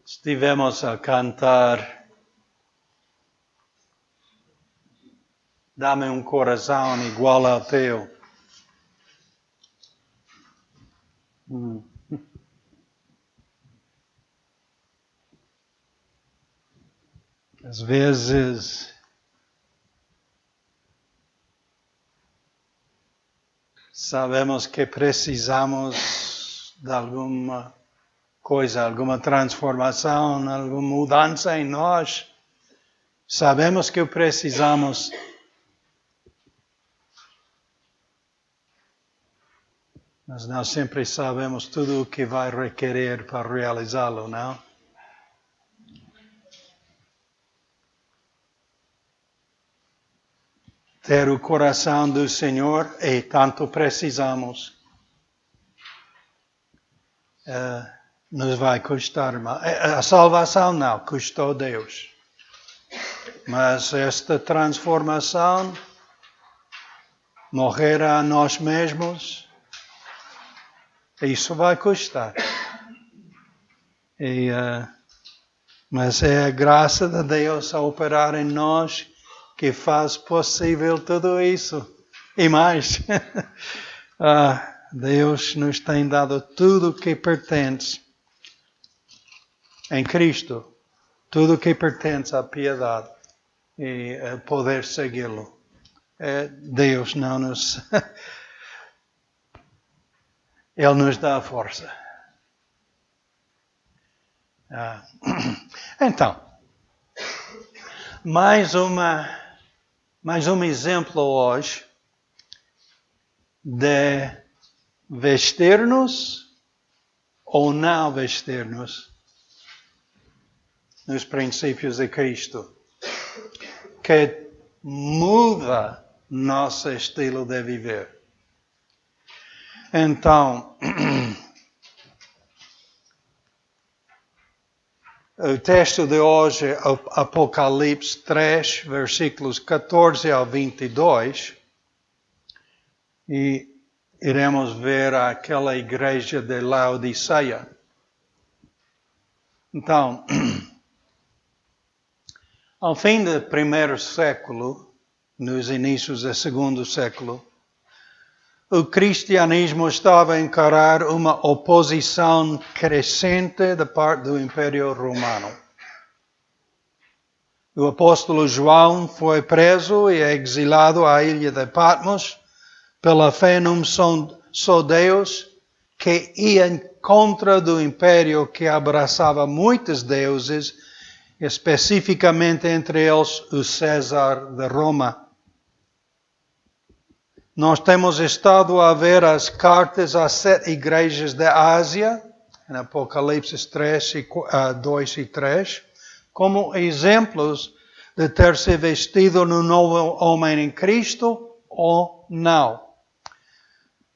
Estivemos a cantar Dá-me um coração igual ao teu. Às vezes sabemos que precisamos de alguma coisa, alguma transformação, alguma mudança em nós. Sabemos que precisamos. Mas não sempre sabemos tudo o que vai requerer para realizá-lo, não? Ter o coração do Senhor e tanto precisamos. Nos vai custar mais. A salvação não, custou Deus. Mas esta transformação, morrer a nós mesmos, isso vai custar. Mas é a graça de Deus a operar em nós que faz possível tudo isso. E mais, Deus nos tem dado tudo o que pertence em Cristo. Tudo o que pertence à piedade e a poder segui-lo. Deus não nos... Ele nos dá a força. Então, mais um exemplo hoje de vestir-nos ou não vestir-nos nos princípios de Cristo, que muda nosso estilo de viver. Então, o texto de hoje é Apocalipse 3, versículos 14 ao 22, e iremos ver aquela igreja de Laodiceia. Então, ao fim do primeiro século, nos inícios do segundo século, o cristianismo estava a encarar uma oposição crescente da parte do Império Romano. O apóstolo João foi preso e exilado à ilha de Patmos pela fé num só Deus que ia em contra do império que abraçava muitos deuses, especificamente entre eles o César de Roma. Nós temos estado a ver as cartas às 7 igrejas da Ásia, em Apocalipse 2 e 3, como exemplos de ter se vestido no novo homem em Cristo ou não.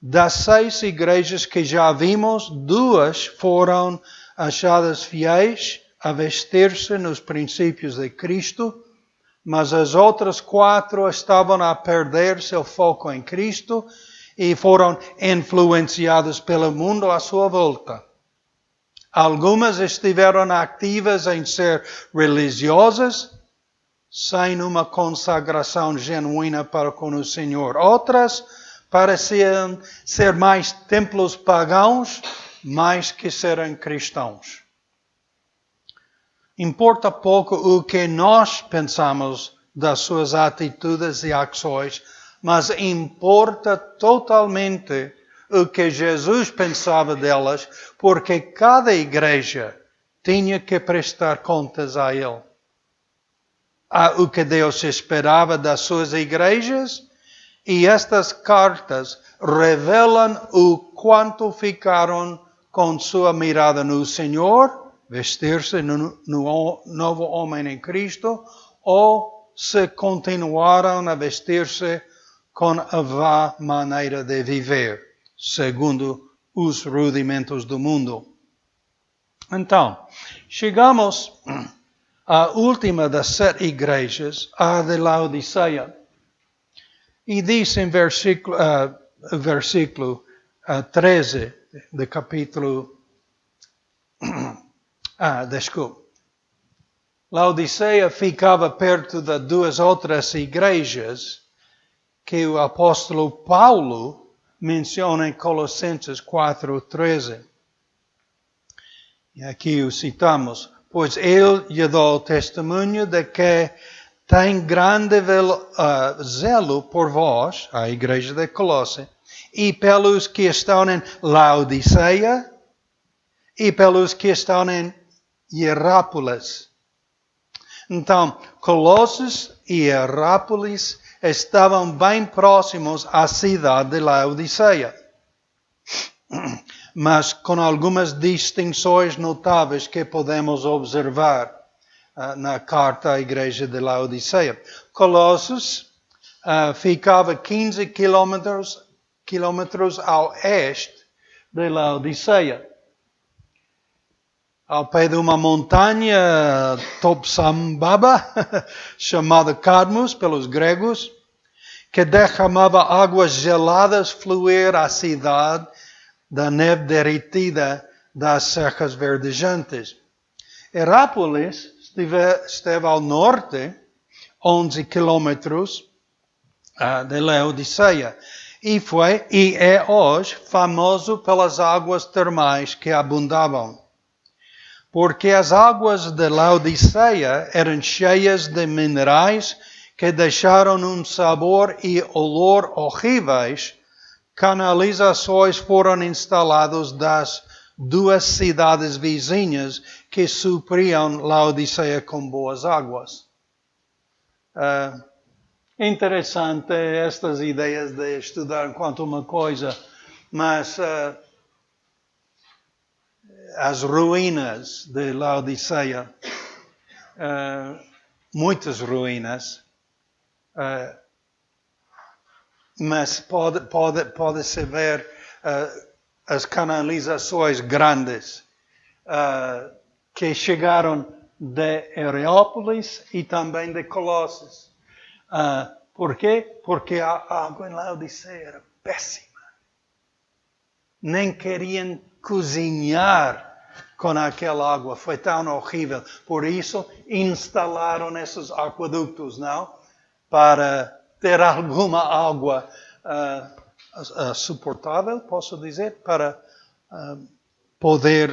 Das 6 igrejas que já vimos, 2 foram achadas fiéis a vestir-se nos princípios de Cristo, mas as outras 4 estavam a perder seu foco em Cristo e foram influenciadas pelo mundo à sua volta. Algumas estiveram ativas em ser religiosas, sem uma consagração genuína para com o Senhor. Outras pareciam ser mais templos pagãos, mais que serem cristãos. Importa pouco o que nós pensamos das suas atitudes e ações, mas importa totalmente o que Jesus pensava delas, porque cada igreja tinha que prestar contas a Ele. O que Deus esperava das suas igrejas, e estas cartas revelam o quanto ficaram com sua mirada no Senhor, vestir-se no novo homem em Cristo, ou se continuaram a vestir-se com a vã maneira de viver, segundo os rudimentos do mundo. Então, chegamos à última das 7 igrejas, a de Laodiceia. E diz em versículo 13 do capítulo Desculpe. Laodiceia ficava perto de duas outras igrejas que o apóstolo Paulo menciona em Colossenses 4:13. E aqui o citamos. Pois ele lhe deu testemunho de que tem grande zelo por vós, a igreja de Colosse, e pelos que estão em Laodiceia, e pelos que estão em Hierápolis. Então, Colossos e Hierápolis estavam bem próximos à cidade de Laodiceia, mas com algumas distinções notáveis que podemos observar na carta à igreja de Laodiceia. Colossos ficava 15 quilômetros ao oeste de Laodiceia, ao pé de uma montanha Topsambaba, chamada Cadmos pelos gregos, que derramava águas geladas fluir à cidade da neve derretida das serras verdejantes. Herápolis esteve ao norte, 11 quilômetros de Laodiceia, e é hoje famoso pelas águas termais que abundavam. Porque as águas de Laodiceia eram cheias de minerais que deixaram um sabor e olor horríveis. Canalizações foram instaladas das duas cidades vizinhas que supriam Laodiceia com boas águas. Interessante estas ideias de estudar quanto uma coisa, mas as ruínas de Laodiceia, muitas ruínas, mas pode-se ver as canalizações grandes que chegaram de Hierápolis e também de Colossos. Por quê? Porque a água em Laodiceia era péssima. Nem queriam cozinhar com aquela água. Foi tão horrível. Por isso, instalaram esses aquedutos, não? Para ter alguma água suportável, posso dizer, para poder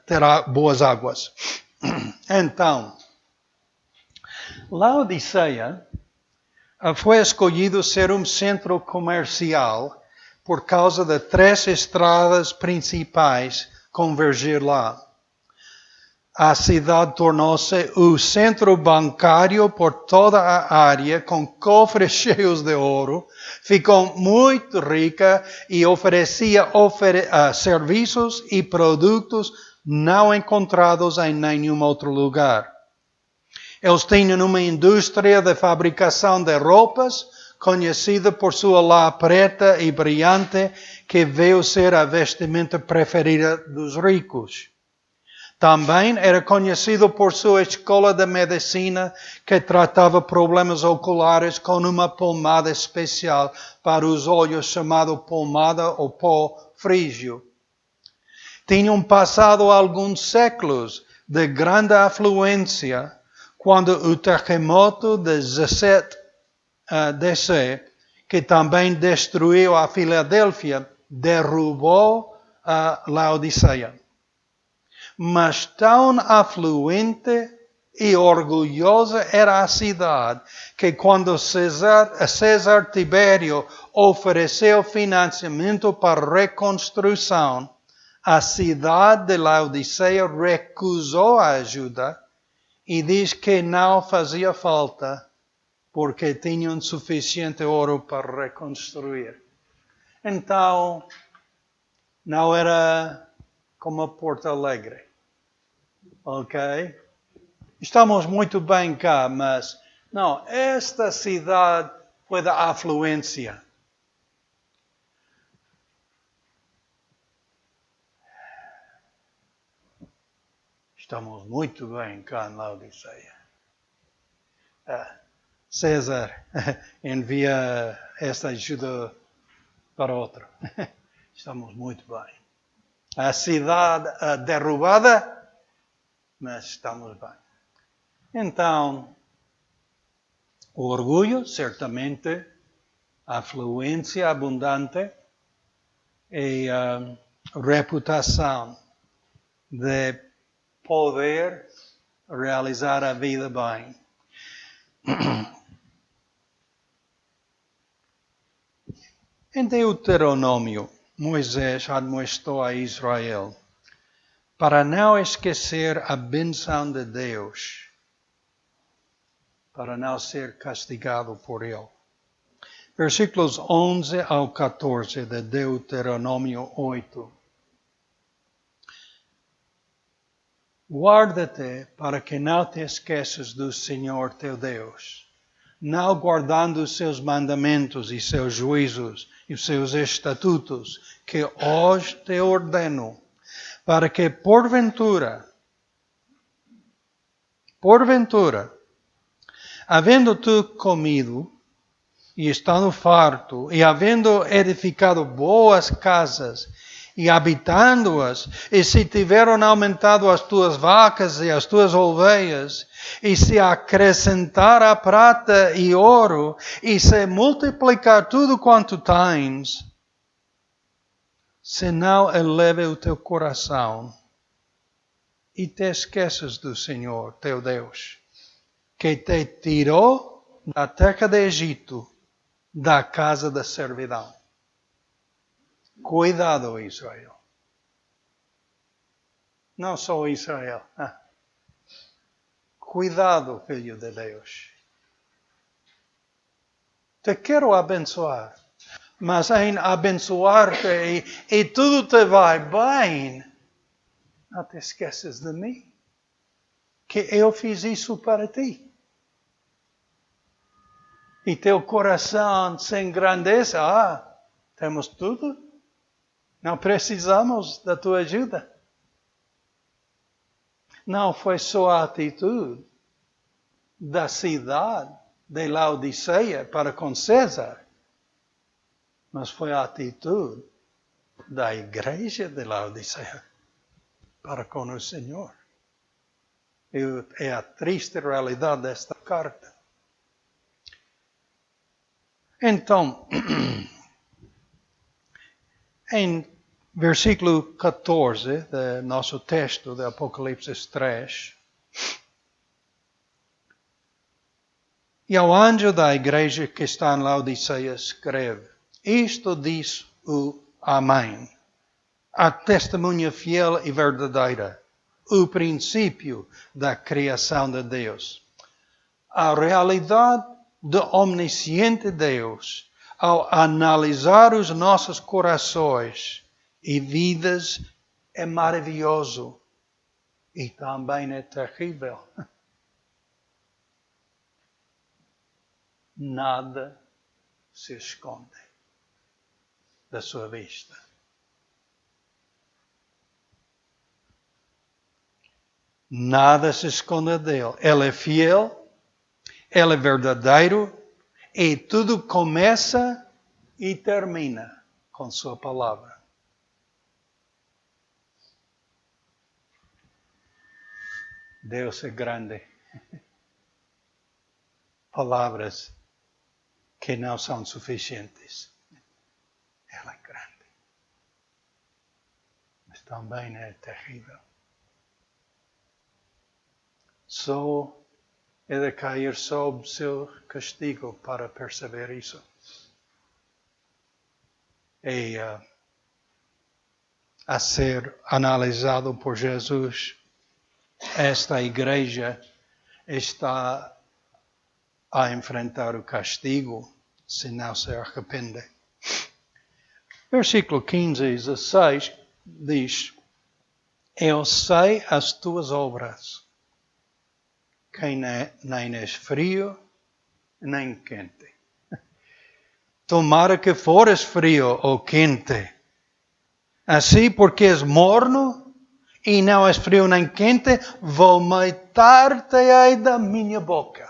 ter boas águas. Então, Laodiceia foi escolhido ser um centro comercial por causa de 3 estradas principais convergir lá. A cidade tornou-se o centro bancário por toda a área, com cofres cheios de ouro. Ficou muito rica e oferecia serviços e produtos não encontrados em nenhum outro lugar. Eles tinham uma indústria de fabricação de roupas, conhecida por sua lã preta e brilhante, que veio ser a vestimenta preferida dos ricos. Também era conhecido por sua escola de medicina, que tratava problemas oculares com uma pomada especial para os olhos, chamada pomada ou pó frígio. Tinham passado alguns séculos de grande afluência, quando o terremoto de 17 DC, que também destruiu a Filadélfia, derrubou a Laodiceia. Mas tão afluente e orgulhosa era a cidade, que quando César Tibério ofereceu financiamento para a reconstrução, a cidade de Laodiceia recusou a ajuda e diz que não fazia falta, porque tinham suficiente ouro para reconstruir. Então, não era como Porto Alegre. Ok? Estamos muito bem cá, mas não, esta cidade foi da afluência. Estamos muito bem cá em Laodiceia. César envia esta ajuda para outro. Estamos muito bem. A cidade derrubada mas estamos bem. Então, o orgulho, certamente, a afluência abundante e a reputação de poder realizar a vida bem. Em Deuteronômio, Moisés admoestou a Israel para não esquecer a benção de Deus, para não ser castigado por ele. Versículos 11 ao 14 de Deuteronômio 8. Guarda-te para que não te esqueças do Senhor teu Deus, não guardando os seus mandamentos e seus juízos e os seus estatutos, que hoje te ordeno, para que porventura, havendo tu comido e estando farto, e havendo edificado boas casas, e habitando-as, e se tiveram aumentado as tuas vacas e as tuas ovelhas, e se acrescentar a prata e ouro, e se multiplicar tudo quanto tens, se não eleve o teu coração, e te esqueças do Senhor, teu Deus, que te tirou da terra do Egito, da casa da servidão. Cuidado, Israel. Não só Israel. Cuidado, filho de Deus. Te quero abençoar. Mas em abençoar-te e tudo te vai bem, não te esqueças de mim. Que eu fiz isso para ti. E teu coração se engrandece. Temos tudo. Não precisamos da tua ajuda. Não foi só a atitude da cidade de Laodiceia para com César, mas foi a atitude da igreja de Laodiceia para com o Senhor. É a triste realidade desta carta. Então, em versículo 14 do nosso texto de Apocalipse 3, e ao anjo da igreja que está em Laodiceia escreve: isto diz o Amém, a testemunha fiel e verdadeira, o princípio da criação de Deus. A realidade do omnisciente Deus, ao analisar os nossos corações e vidas, é maravilhoso e também é terrível. Nada se esconde da sua vista. Nada se esconde dele. Ele é fiel, ele é verdadeiro e tudo começa e termina com sua palavra. Deus é grande. Palavras que não são suficientes. Ela é grande. Mas também é terrível. Só é de cair sob seu castigo para perceber isso. E a ser analisado por Jesus, esta igreja está a enfrentar o castigo se não se arrepende. Versículo 15 e 16 diz: eu sei as tuas obras, que nem és frio, nem quente. Tomara que fores frio ou quente. Assim, porque és morno e não és frio nem quente, vou matar-te-ei da minha boca.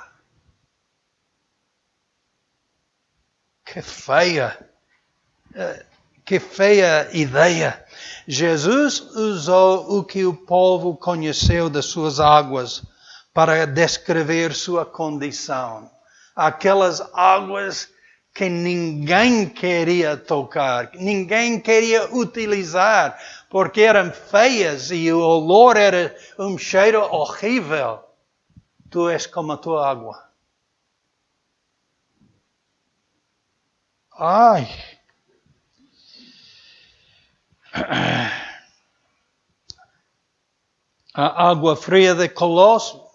Que feia. Que feia ideia! Jesus usou o que o povo conheceu das suas águas para descrever sua condição. Aquelas águas que ninguém queria tocar, ninguém queria utilizar, porque eram feias e o olor era um cheiro horrível. Tu és como a tua água. Ai! A água fria de Colosso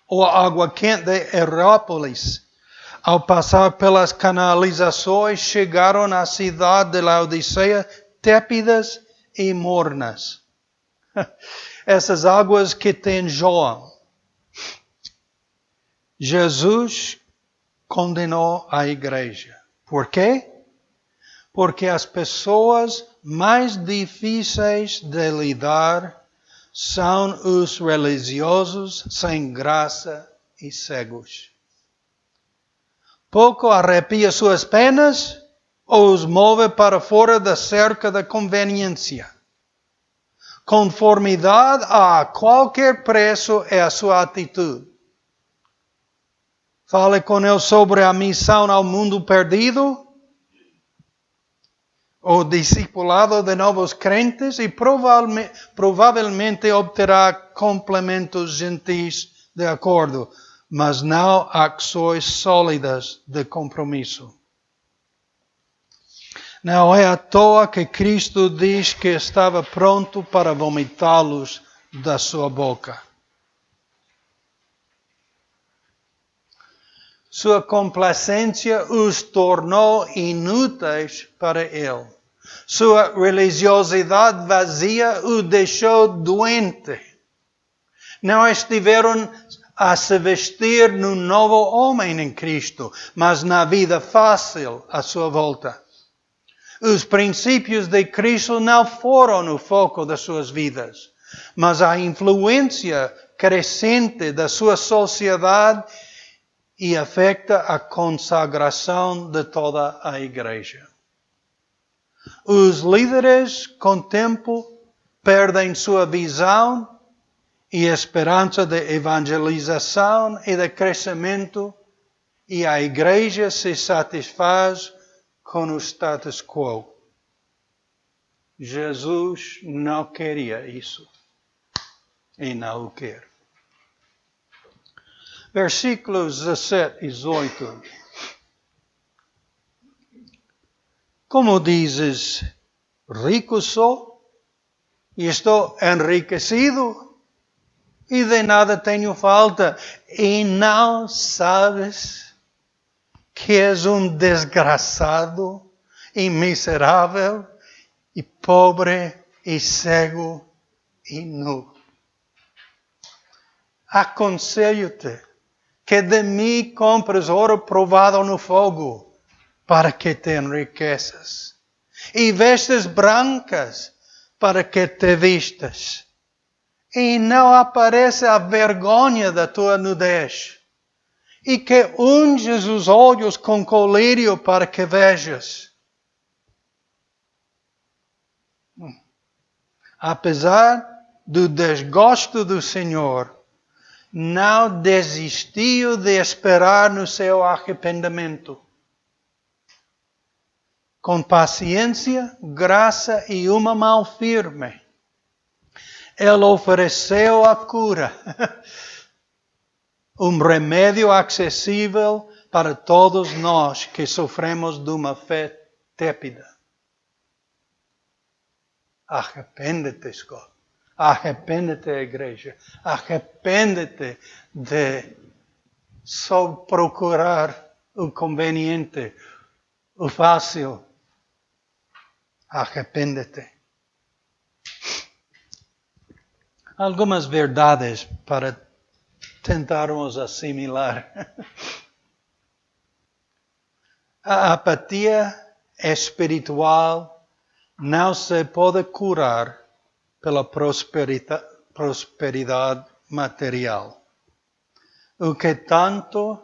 ou a água quente de Herápolis, ao passar pelas canalizações, chegaram à cidade de Laodiceia tépidas e mornas. Essas águas que te enjoam. Jesus condenou a igreja. Por quê? Porque as pessoas mais difíceis de lidar são os religiosos sem graça e cegos. Pouco arrepia suas penas ou os move para fora da cerca da conveniência. Conformidade a qualquer preço é a sua atitude. Fale com ele sobre a missão ao mundo perdido, o discipulado de novos crentes e provavelmente obterá complementos gentis de acordo, mas não ações sólidas de compromisso. Não é à toa que Cristo diz que estava pronto para vomitá-los da sua boca. Sua complacência os tornou inúteis para ele. Sua religiosidade vazia o deixou doente. Não estiveram a se vestir no novo homem em Cristo, mas na vida fácil à sua volta. Os princípios de Cristo não foram o foco das suas vidas, mas a influência crescente da sua sociedade e afeta a consagração de toda a igreja. Os líderes, com o tempo, perdem sua visão e esperança de evangelização e de crescimento, e a igreja se satisfaz com o status quo. Jesus não queria isso e não o quer. Versículos 17 e 18. Como dizes, rico sou e estou enriquecido e de nada tenho falta, e não sabes que és um desgraçado e miserável e pobre e cego e nu. Aconselho-te que de mim compres ouro provado no fogo, para que te enriqueças, e vestes brancas, para que te vistas, e não apareça a vergonha da tua nudez, e que unges os olhos com colírio para que vejas. Apesar do desgosto do Senhor, não desistiu de esperar no seu arrependimento. Com paciência, graça e uma mão firme, Ele ofereceu a cura, um remédio acessível para todos nós que sofremos de uma fé tépida. Arrepende-te, Scott. Arrepende-te, igreja. Arrepende-te de só procurar o conveniente, o fácil. Arrepende-te. Algumas verdades para tentarmos assimilar. A apatia espiritual não se pode curar pela prosperidade material. O que tanto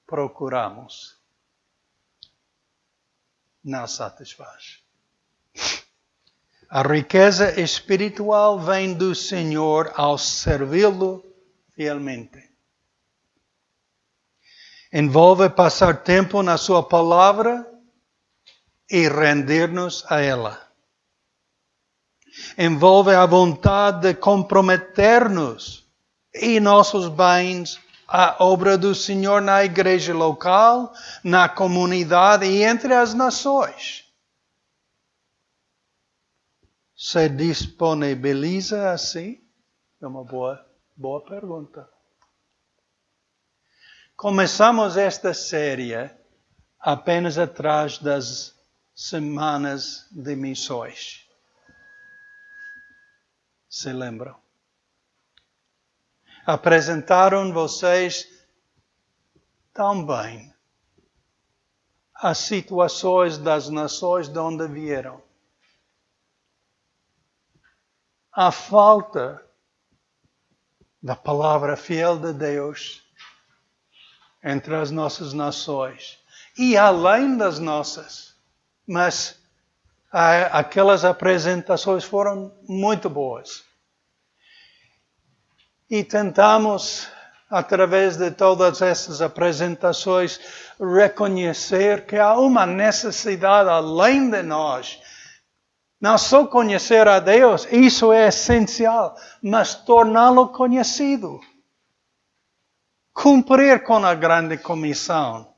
procuramos não satisfaz. A riqueza espiritual vem do Senhor ao servi-lo fielmente. Envolve passar tempo na sua palavra e render-nos a ela. Envolve a vontade de comprometer-nos e nossos bens à obra do Senhor na igreja local, na comunidade e entre as nações. Se disponibiliza assim? É uma boa pergunta. Começamos esta série apenas atrás das semanas de missões. Se lembram? Apresentaram vocês tão bem as situações das nações de onde vieram. A falta da palavra fiel de Deus entre as nossas nações e além das nossas. Mas aquelas apresentações foram muito boas. E tentamos, através de todas essas apresentações, reconhecer que há uma necessidade além de nós. Não só conhecer a Deus, isso é essencial, mas torná-lo conhecido. Cumprir com a grande comissão.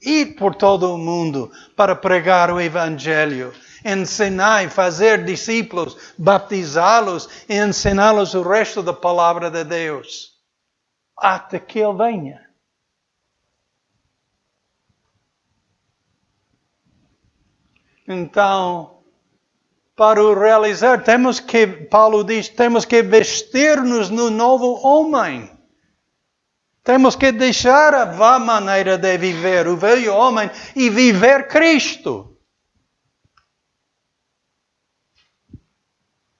Ir por todo o mundo para pregar o Evangelho. Ensinar e fazer discípulos, batizá-los e ensiná-los o resto da palavra de Deus. Até que Ele venha. Então, para o realizar, Paulo diz, temos que vestir-nos no novo homem. Temos que deixar a vã maneira de viver, o velho homem, e viver Cristo.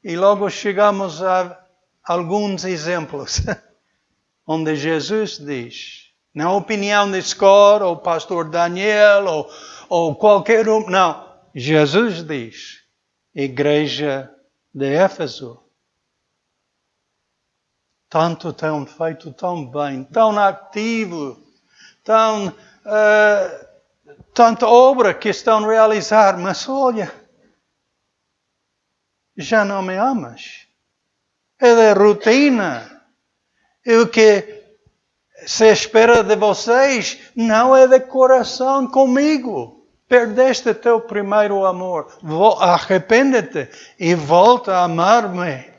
E logo chegamos a alguns exemplos, onde Jesus diz, não a opinião de Scott, ou pastor Daniel, ou qualquer um, não. Jesus diz, igreja de Éfeso, tanto têm feito tão bem, tão ativo, tanta obra que estão a realizar, mas olha, já não me amas. É da rotina. E o que se espera de vocês não é de coração comigo. Perdeste teu primeiro amor. Arrepende-te e volta a amar-me.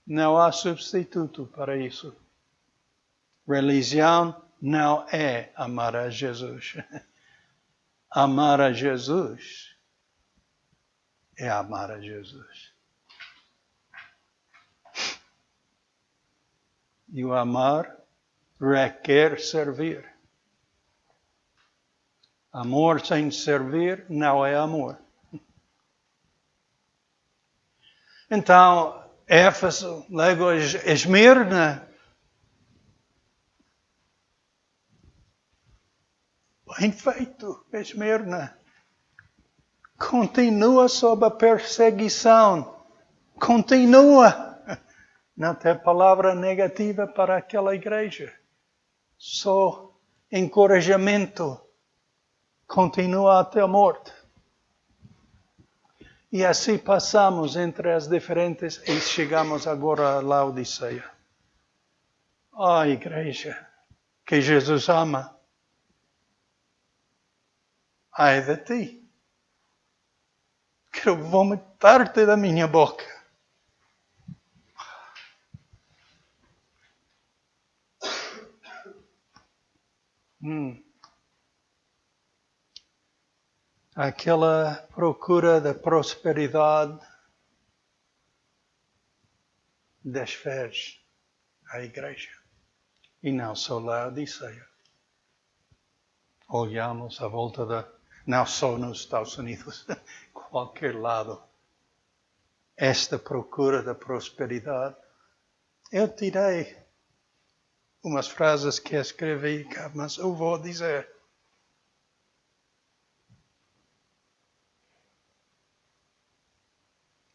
Não há substituto para isso. Religião não é amar a Jesus. Amar a Jesus é amar a Jesus. E o amar requer servir. Amor sem servir não é amor. Então, Éfeso, logo Esmirna. Bem feito, Esmirna. Continua sob a perseguição. Continua. Não tem palavra negativa para aquela igreja. Só encorajamento. Continua até a morte. E assim passamos entre as diferentes e chegamos agora a Laodiceia. A igreja que Jesus ama. Ai de ti. Quero vomitar-te da minha boca. Aquela procura da prosperidade desfez a igreja. E não só Laodiceia. Olhamos à volta não só nos Estados Unidos, qualquer lado. Esta procura da prosperidade Eu tirei umas frases que escrevi, mas eu vou dizer.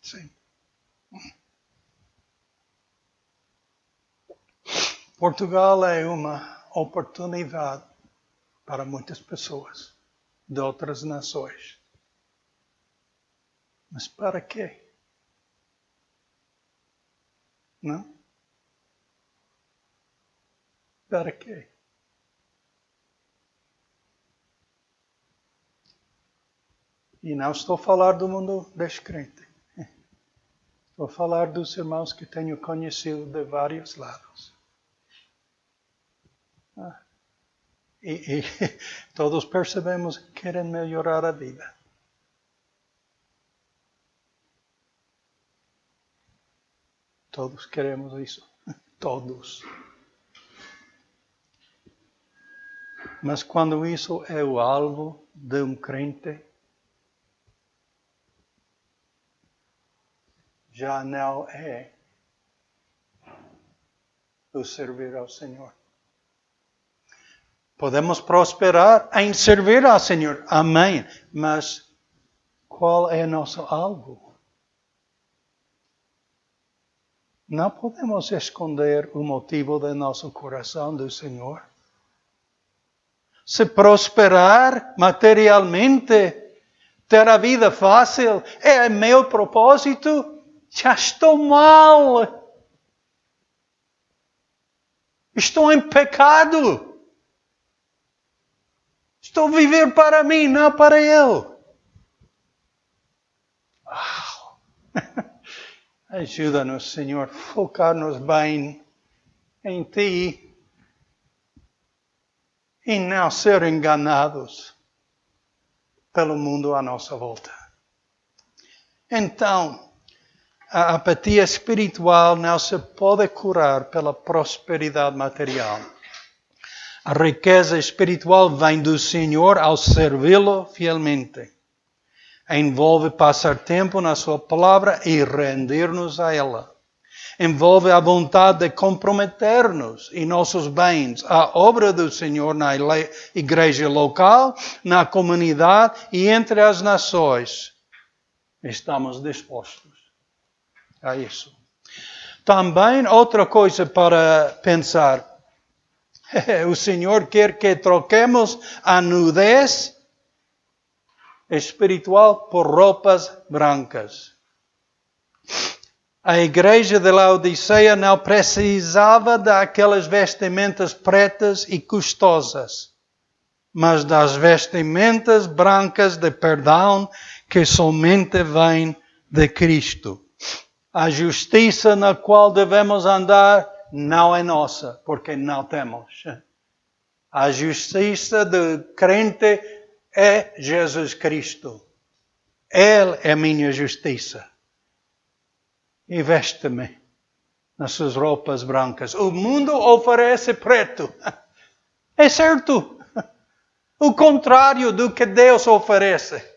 Sim. Portugal é uma oportunidade para muitas pessoas de outras nações. Mas para quê? Não? Para quê? E não estou a falar do mundo descrente. Estou a falar dos irmãos que tenho conhecido de vários lados. E todos percebemos que querem melhorar a vida. Todos queremos isso. Todos. Mas quando isso é o alvo de um crente, já não é o servir ao Senhor. Podemos prosperar em servir ao Senhor. Amém. Mas qual é o nosso alvo? Não podemos esconder o motivo do nosso coração do Senhor. Se prosperar materialmente, ter a vida fácil, é meu propósito, já estou mal. Estou em pecado. Estou a viver para mim, não para Ele. Ajuda-nos, Senhor, a focar-nos bem em Ti e não ser enganados pelo mundo à nossa volta. Então, a apatia espiritual não se pode curar pela prosperidade material. A riqueza espiritual vem do Senhor ao servi-lo fielmente. Envolve passar tempo na sua palavra e render-nos a ela. Envolve a vontade de comprometer-nos e nossos bens à obra do Senhor na igreja local, na comunidade e entre as nações. Estamos dispostos a isso. Também outra coisa para pensar. O Senhor quer que troquemos a nudez espiritual por roupas brancas. A igreja de Laodiceia não precisava daquelas vestimentas pretas e custosas, mas das vestimentas brancas de perdão que somente vêm de Cristo. A justiça na qual devemos andar não é nossa, porque não temos. A justiça do crente é Jesus Cristo. Ele é minha justiça. E veste-me nas suas roupas brancas. O mundo oferece preto. É certo. O contrário do que Deus oferece.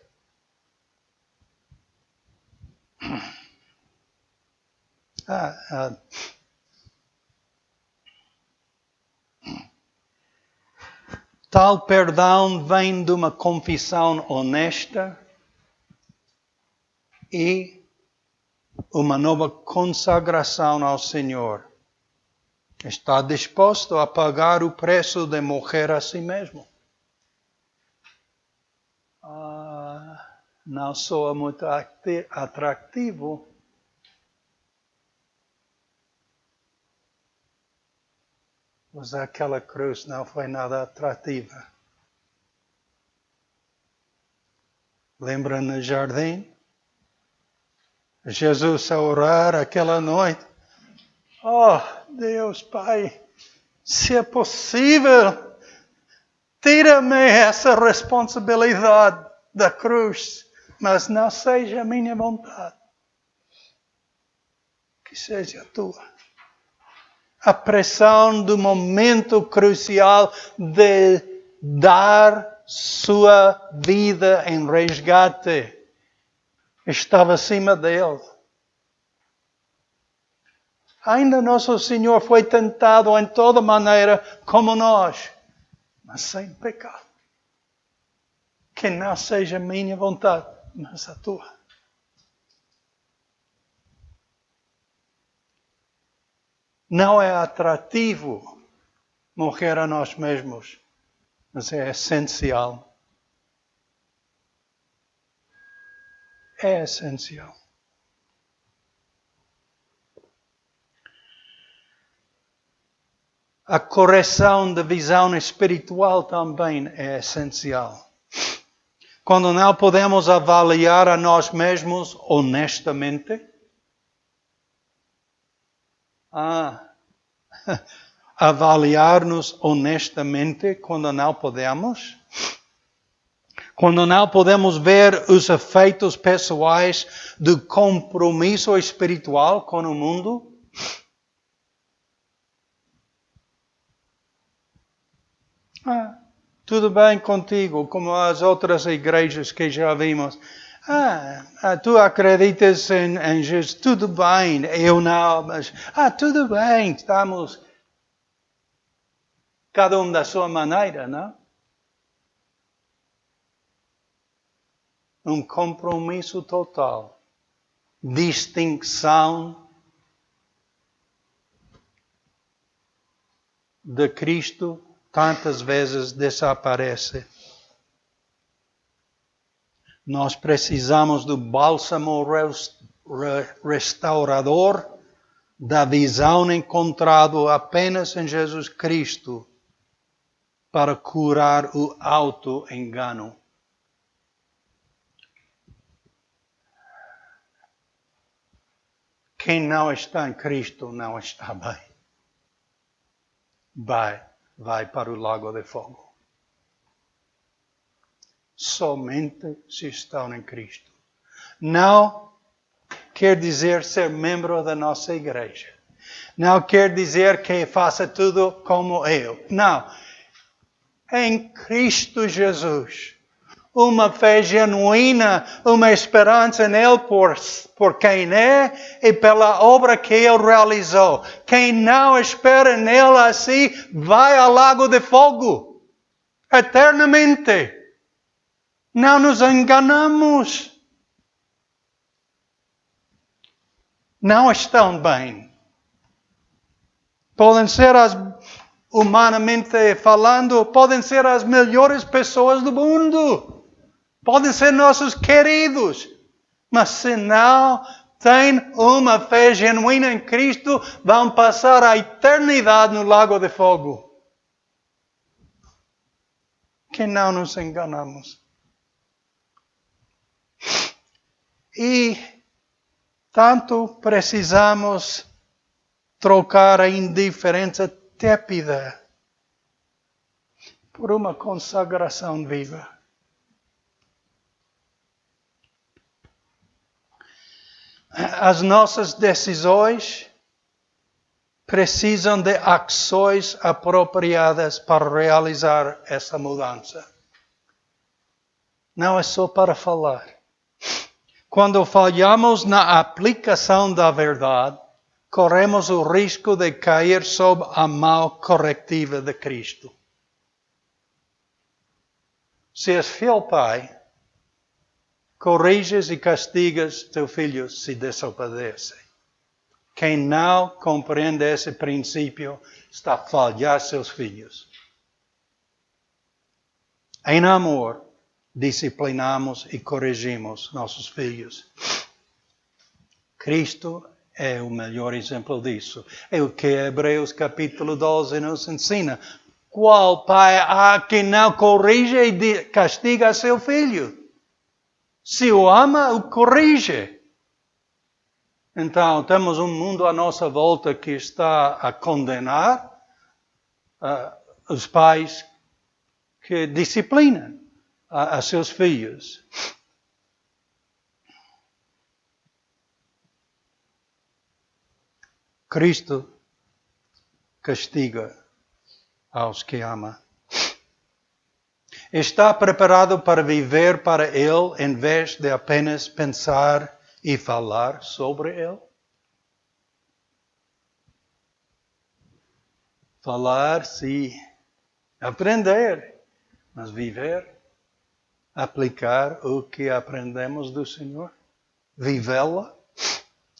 Tal perdão vem de uma confissão honesta e uma nova consagração ao Senhor. Está disposto a pagar o preço de morrer a si mesmo. Não soa muito atrativo. Mas aquela cruz não foi nada atrativa. Lembra no jardim? Jesus a orar aquela noite. Oh, Deus Pai, se é possível, tira-me essa responsabilidade da cruz, mas não seja a minha vontade, que seja a tua. A pressão do momento crucial de dar sua vida em resgate estava acima dele. Ainda nosso Senhor foi tentado em toda maneira como nós, mas sem pecado. Que não seja minha vontade, mas a tua. Não é atrativo morrer a nós mesmos, mas é essencial. É essencial. A correção da visão espiritual também é essencial. Quando não podemos avaliar a nós mesmos honestamente, avaliar-nos honestamente quando não podemos, quando não podemos ver os efeitos pessoais do compromisso espiritual com o mundo, tudo bem contigo, como as outras igrejas que já vimos. Tu acreditas em Jesus, tudo bem, eu não, mas tudo bem, estamos cada um da sua maneira, não? Um compromisso total, distinção de Cristo tantas vezes desaparece. Nós precisamos do bálsamo restaurador da visão encontrado apenas em Jesus Cristo para curar o auto-engano. Quem não está em Cristo não está bem. Vai para o lago de fogo. Somente se estão em Cristo. Não quer dizer ser membro da nossa igreja. Não quer dizer que faça tudo como eu. Não. Em Cristo Jesus. Uma fé genuína, uma esperança nele por quem é e pela obra que ele realizou. Quem não espera nele assim, vai ao lago de fogo. Eternamente. Não nos enganamos. Não estão bem. Podem ser humanamente falando, podem ser as melhores pessoas do mundo. Podem ser nossos queridos. Mas se não têm uma fé genuína em Cristo, vão passar a eternidade no lago de fogo. Que não nos enganamos. E tanto precisamos trocar a indiferença tépida por uma consagração viva. As nossas decisões precisam de ações apropriadas para realizar essa mudança. Não é só para falar. Quando falhamos na aplicação da verdade, corremos o risco de cair sob a mão corretiva de Cristo. Se és fiel pai, corriges e castigas teu filho se desobedece. Quem não compreende esse princípio está a falhar seus filhos. Em amor, disciplinamos e corrigimos nossos filhos. Cristo é o melhor exemplo disso. É o que Hebreus capítulo 12 nos ensina. Qual pai há que não corrige e castiga seu filho? Se o ama, o corrige. Então, temos um mundo à nossa volta que está a condenar os pais que disciplinam a seus filhos. Cristo castiga aos que ama. Está preparado para viver para Ele em vez de apenas pensar e falar sobre Ele? Falar, sim. Aprender. Mas viver. Aplicar o que aprendemos do Senhor. Vivê-la.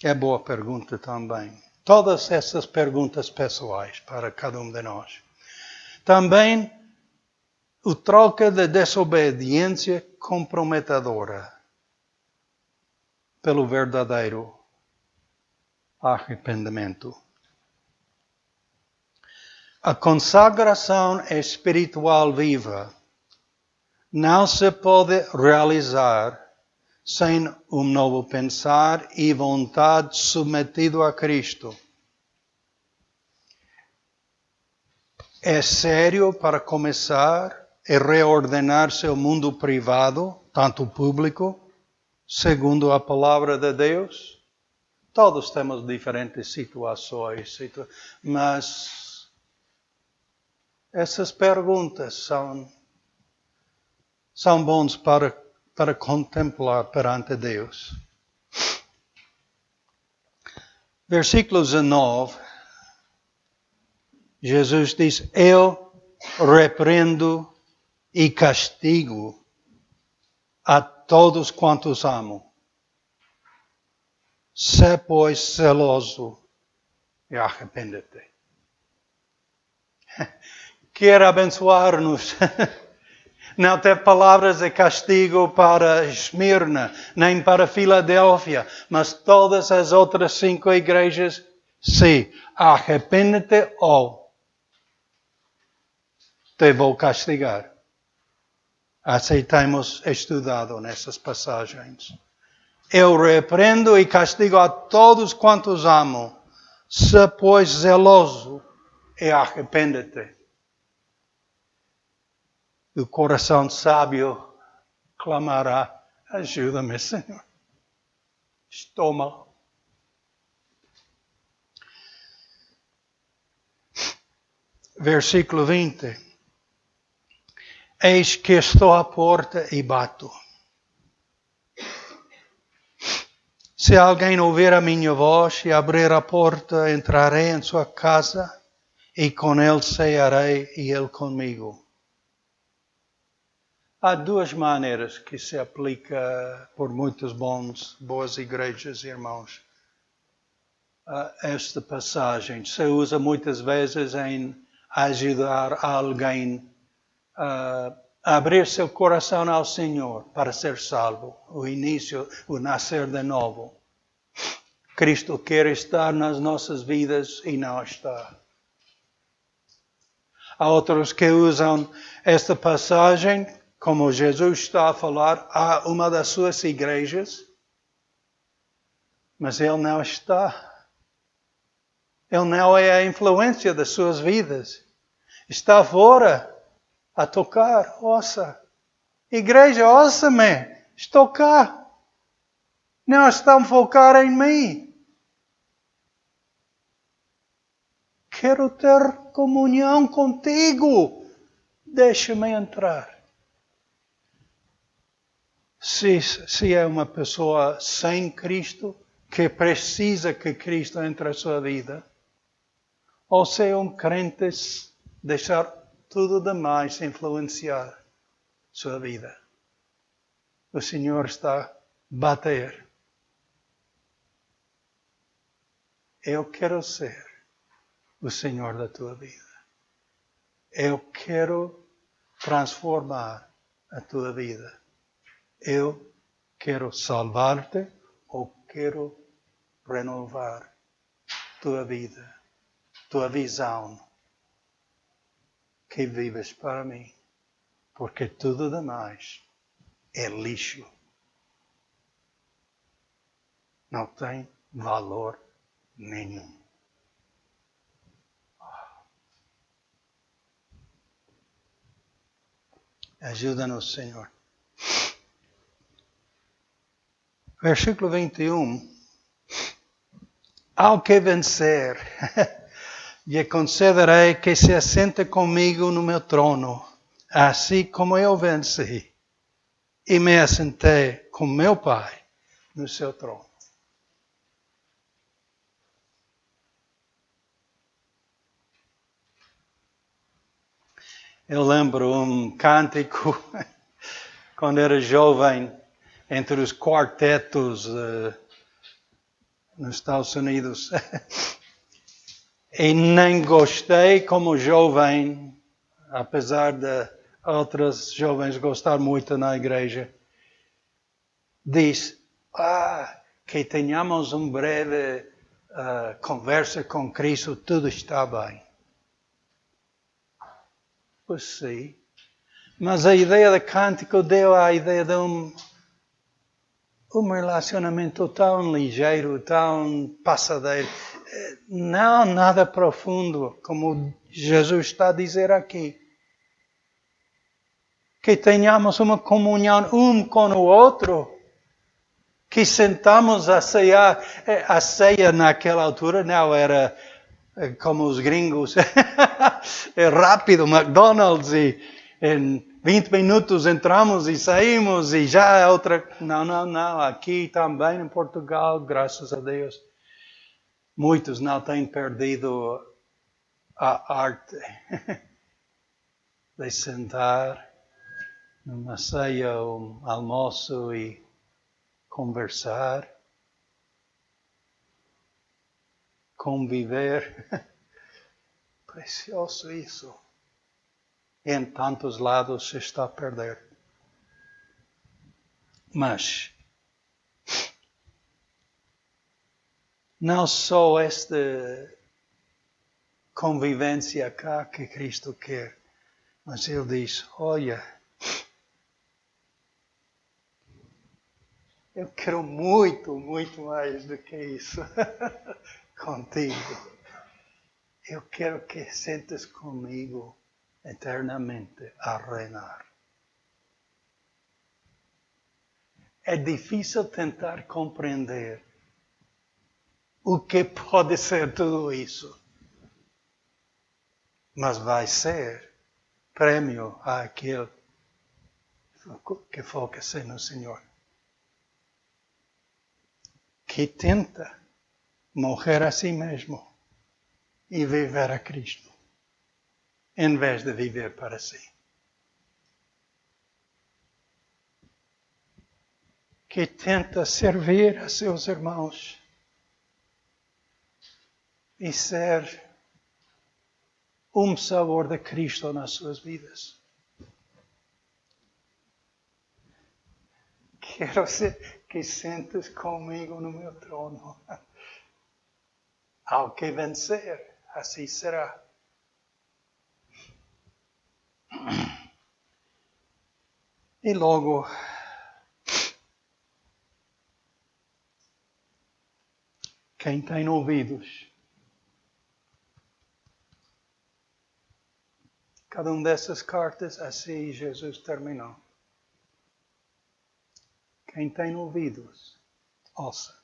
É boa pergunta também. Todas essas perguntas pessoais para cada um de nós. Também o troca de desobediência comprometedora pelo verdadeiro arrependimento. A consagração espiritual viva não se pode realizar sem um novo pensar e vontade submetido a Cristo. É sério para começar e reordenar seu mundo privado, tanto público, segundo a palavra de Deus. Todos temos diferentes situações, mas essas perguntas são bons para contemplar perante Deus. Versículo 19, Jesus diz, eu repreendo e castigo a todos quantos amo. Sê, pois, zeloso e arrepende-te. Quer abençoar-nos. Não tem palavras de castigo para Esmirna, nem para Filadélfia, mas todas as outras 5 igrejas, sim, arrepende-te ou te vou castigar. Assim temos estudado nessas passagens. Eu repreendo e castigo a todos quantos amo. Se, pois, zeloso e arrepende-te. O coração sábio clamará, ajuda-me, Senhor. Estou mal. Versículo 20. Eis que estou à porta e bato. Se alguém ouvir a minha voz e abrir a porta, entrarei em sua casa e com ele cearei e ele comigo. Há 2 maneiras que se aplica por muitas boas igrejas, irmãos. Esta passagem se usa muitas vezes em ajudar alguém a abrir seu coração ao Senhor para ser salvo. O início, o nascer de novo. Cristo quer estar nas nossas vidas e não está. Há outros que usam esta passagem, como Jesus está a falar, a uma das suas igrejas, mas ele não está. Ele não é a influência das suas vidas. Está fora a tocar. Ouça. Igreja, ouça-me. Estou cá. Não estão a focar em mim. Quero ter comunhão contigo. Deixa-me entrar. Se é uma pessoa sem Cristo, que precisa que Cristo entre na sua vida, ou se é um crente, deixar tudo demais influenciar sua vida. O Senhor está a bater. Eu quero ser o Senhor da tua vida. Eu quero transformar a tua vida. Eu quero salvar-te ou quero renovar tua vida, tua visão que vives para mim. Porque tudo demais é lixo. Não tem valor nenhum. Ajuda-nos, Senhor. Versículo 21. Ao que vencer, lhe concederei que se assente comigo no meu trono, assim como eu venci e me assentei com meu Pai no seu trono. Eu lembro um cântico, quando era jovem, entre os quartetos nos Estados Unidos. E nem gostei como jovem, apesar de outros jovens gostar muito na igreja. Diz, que tenhamos uma breve conversa com Cristo, tudo está bem. Pois sim. Mas a ideia do cântico deu a ideia de um relacionamento tão ligeiro, tão passadeiro. Não nada profundo, como Jesus está a dizer aqui. Que tenhamos uma comunhão um com o outro. Que sentamos a cear. A ceia naquela altura não era como os gringos. É rápido, McDonald's e em 20 minutos entramos e saímos e já é outra... Não. Aqui também em Portugal, graças a Deus, muitos não têm perdido a arte de sentar numa ceia, um almoço e conversar, conviver. Precioso isso. Em tantos lados se está a perder. Mas não só esta convivência cá que Cristo quer, mas Ele diz, olha, eu quero muito, muito mais do que isso contigo. Eu quero que sentes comigo eternamente a reinar. É difícil tentar compreender o que pode ser tudo isso. Mas vai ser prêmio àquele que foca-se no Senhor. Que tenta morrer a si mesmo e viver a Cristo, em vez de viver para si. Que tenta servir a seus irmãos e ser um sabor de Cristo nas suas vidas. Quero que sentes comigo no meu trono. Ao que vencer, assim será. E logo, quem tem ouvidos, cada uma dessas cartas, assim Jesus terminou. Quem tem ouvidos, ouça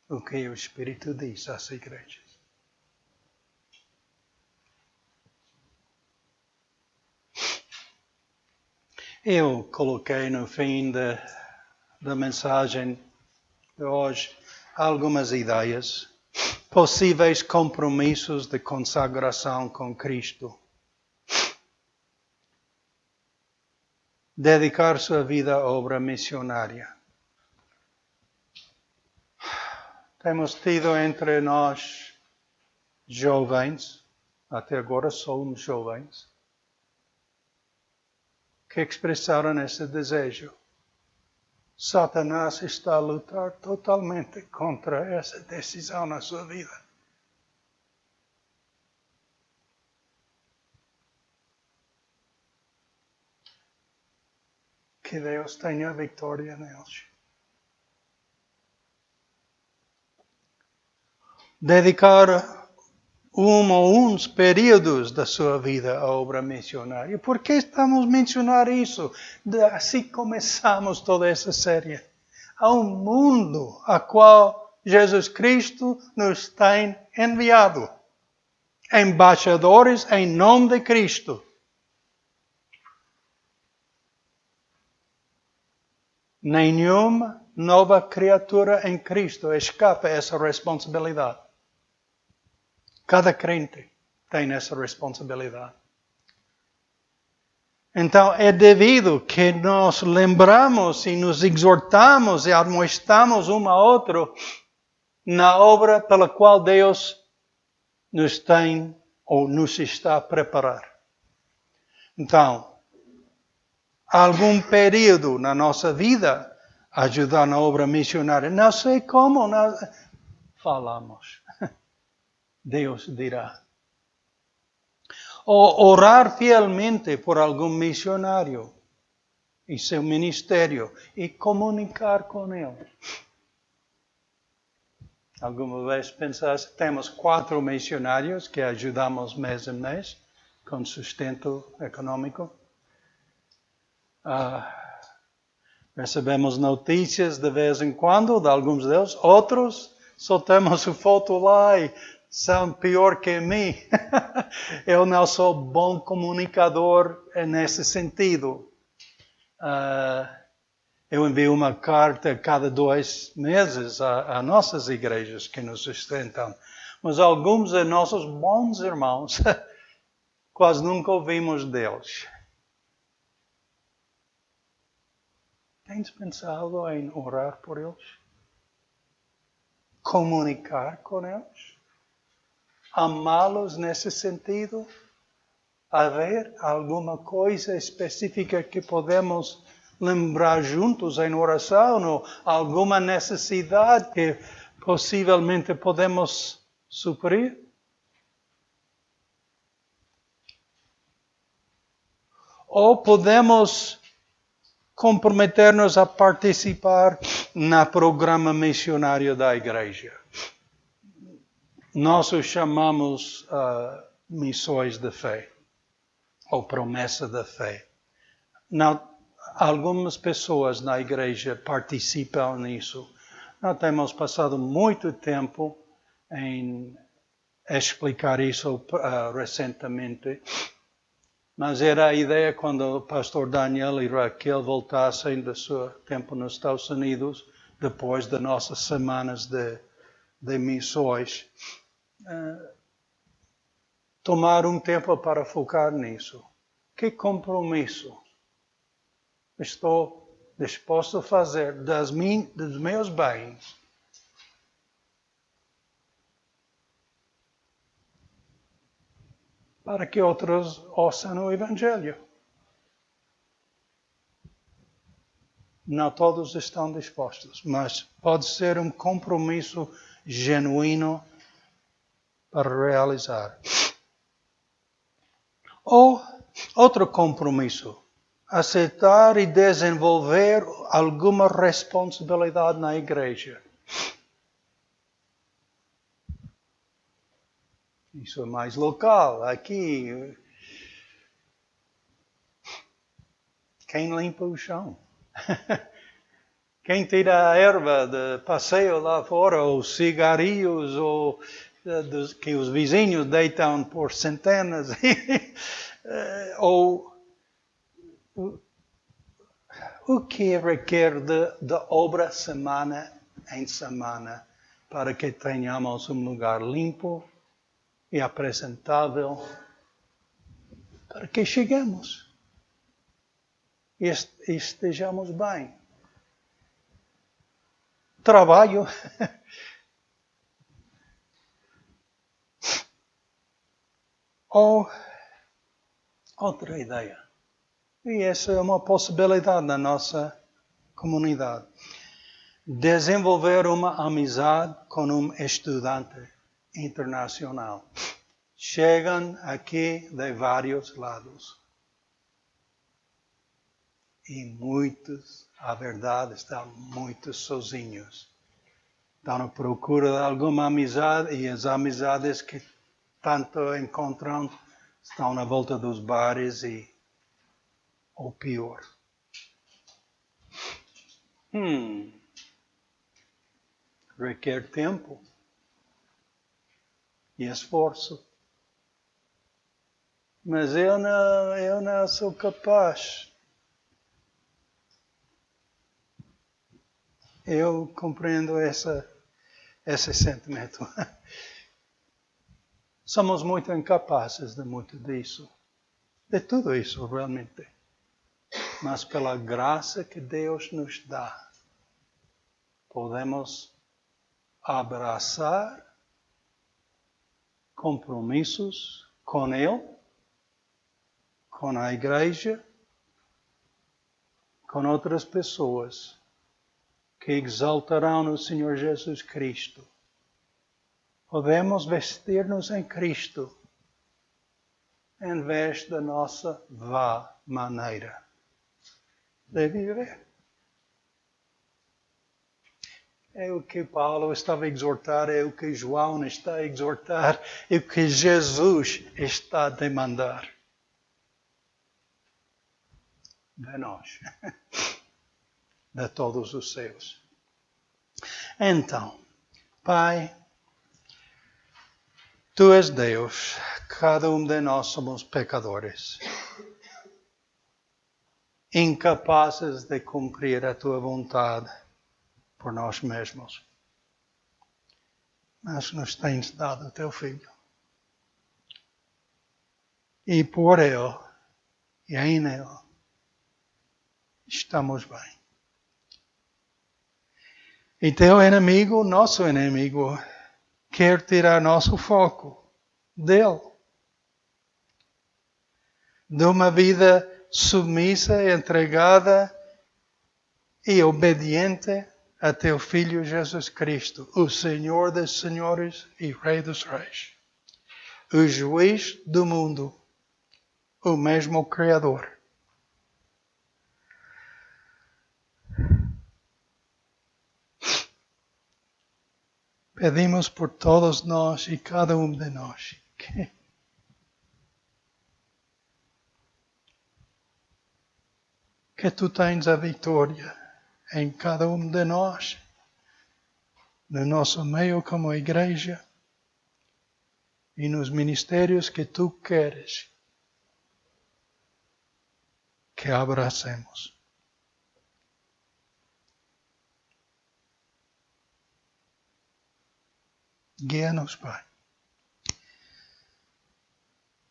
o que o Espírito diz às igrejas. Eu coloquei no fim da mensagem de hoje algumas ideias, possíveis compromissos de consagração com Cristo. Dedicar sua vida à obra missionária. Temos tido entre nós jovens, até agora somos jovens, que expressaram esse desejo. Satanás está a lutar totalmente contra essa decisão na sua vida. Que Deus tenha vitória neles. Dedicar ou uns períodos da sua vida à obra missionária. Por que estamos a mencionar isso? Assim começamos toda essa série. Há um mundo a qual Jesus Cristo nos tem enviado. Embaixadores em nome de Cristo. Nenhuma nova criatura em Cristo escapa a essa responsabilidade. Cada crente tem essa responsabilidade. Então, é devido que nós lembramos e nos exortamos e admoestamos um ao outro na obra pela qual Deus nos tem ou nos está a preparar. Então, algum período na nossa vida ajudar na obra missionária. Não sei como, falamos. Deus dirá. Ou orar fielmente por algum missionário e seu ministério e comunicar com ele. Alguma vez pensaste, temos 4 missionários que ajudamos mês a mês com sustento econômico. Recebemos notícias de vez em quando de alguns deles. Outros só temos a foto lá e são pior que mim. Eu não sou bom comunicador nesse sentido. Eu envio uma carta cada 2 meses a nossas igrejas que nos sustentam. Mas alguns de nossos bons irmãos quase nunca ouvimos deles. Tens pensado em orar por eles? Comunicar com eles? Amá-los nesse sentido? Haver alguma coisa específica que podemos lembrar juntos em oração? Ou alguma necessidade que possivelmente podemos suprir? Ou podemos comprometer-nos a participar no programa missionário da igreja. Nós o chamamos missões de fé, ou promessa da fé. Algumas pessoas na igreja participam nisso. Nós temos passado muito tempo em explicar isso recentemente. Mas era a ideia quando o pastor Daniel e Raquel voltassem do seu tempo nos Estados Unidos, depois de nossas semanas de missões, tomar um tempo para focar nisso. Que compromisso estou disposto a fazer dos meus bens para que outros ouçam o Evangelho? Não todos estão dispostos, mas pode ser um compromisso genuíno para realizar. Ou outro compromisso, aceitar e desenvolver alguma responsabilidade na igreja. Isso é mais local. Aqui, quem limpa o chão? Quem tira a erva de passeio lá fora, ou cigarrilhos, ou que os vizinhos deitam por centenas? Ou o que requer de obra semana em semana para que tenhamos um lugar limpo e apresentável para que cheguemos e estejamos bem. Trabalho. Ou outra ideia. E essa é uma possibilidade na nossa comunidade. Desenvolver uma amizade com um estudante internacional. Chegam aqui de vários lados. E muitos, a verdade, estão muito sozinhos. Estão à procura de alguma amizade e as amizades que tanto encontram estão na volta dos bares ou pior. Requer tempo e esforço. Mas eu não sou capaz. Eu compreendo esse sentimento. Somos muito incapazes de muito disso. De tudo isso, realmente. mas pela graça que Deus nos dá, podemos abraçar compromissos com Ele, com a igreja, com outras pessoas que exaltarão o Senhor Jesus Cristo. Podemos vestir-nos em Cristo em vez da nossa vã maneira de viver. É o que Paulo estava a exortar, é o que João está a exortar, é o que Jesus está a demandar de nós, de todos os seus. Então, Pai, Tu és Deus, cada um de nós somos pecadores, incapazes de cumprir a Tua vontade por nós mesmos. Mas nos tens dado o Teu Filho. E por Ele, e em Ele, estamos bem. E Teu inimigo, nosso inimigo, quer tirar nosso foco dele. De uma vida submissa, entregada e obediente a Teu Filho Jesus Cristo, o Senhor dos Senhores e Rei dos Reis, o Juiz do mundo, o mesmo Criador. Pedimos por todos nós e cada um de nós que Tu tens a vitória em cada um de nós, no nosso meio como igreja e nos ministérios que Tu queres que abracemos. Guia-nos, Pai.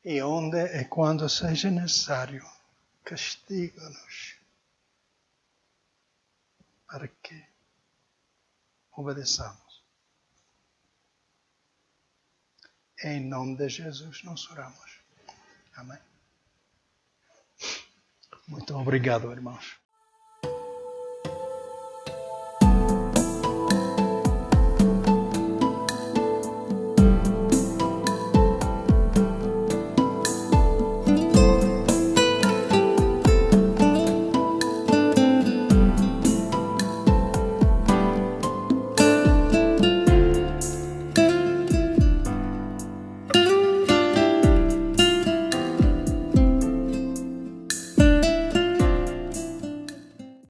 E onde e quando seja necessário, castiga-nos para que obedeçamos. Em nome de Jesus nós oramos. Amém. Muito obrigado, irmãos.